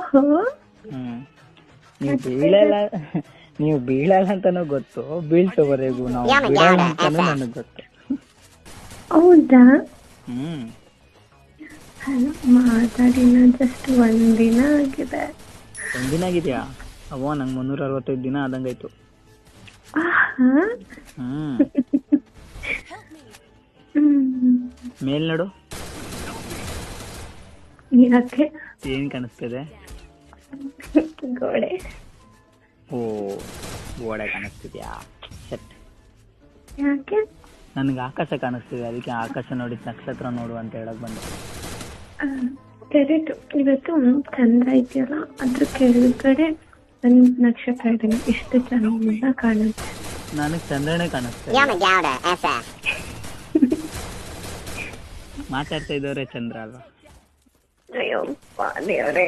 ಓಹೋ. ನೀವು ಬೀಳಲ್ಲ ನೀವು ಬೀಳಲ್ಲ ಅಂತಾನೂ ಗೊತ್ತು, ಬೀಳ್ಸೋವರೆಗೂ ನಾವು ಬೀಳಲ್ಲ ಅಂತಾನೂ ನನಗೆ ಗೊತ್ತು. ಹೌದಾ? ಹ್ಮ್ ಮಾತಾಡಿನ ಜಸ್ಟ್ ಒಂದಿನ ಆಗಿದೆ. ಒಂದಿನ ಆಗಿದ್ಯಾ? ಅವೋ ನಂಗೆ 365 ದಿನ ಆದಂಗಾಯ್ತು. ಮೇಲ್ ನೋಡು. ಯಾಕೆ? ಏನ್ ಕಾಣಿಸ್ತಿದೆ? ಗೋಡೆ. ಓ ಗೋಡೆ ಕಾಣಿಸ್ತಿದ್ಯಾ? ಸೆಟ್. ಯಾಕೆ? ನನಗೆ ಆಕಾಶ ಕಾಣಿಸ್ತಿದೆ, ಅದಕ್ಕೆ ಆಕಾಶ ನೋಡಿ ನಕ್ಷತ್ರ ನೋಡು ಅಂತ ಹೇಳಕ್ ಬಂದೆ. ಕರೆಕ್ಟ್. ಇವತ್ತು ಚಂದ್ರ ಇದೆಯಲ್ಲ, ಅದ್ರ ಕೆಳಗಡೆ ಒಂದು ನಕ್ಷತ್ರ ಇದೆ, ಎಷ್ಟು ಚಂದ ಕಾಣುತ್ತೆ. ನನಗೆ ಚಂದ್ರನೇ ಕಾಣಿಸ್ತಿದೆ. ಮಾತಾಡ್ತಾ ಇದ್ದವ್ರೆ ಚಂದ್ರ ಅಲ್ವಾ? ಅಯ್ಯೋ ದೇವ್ರೆ.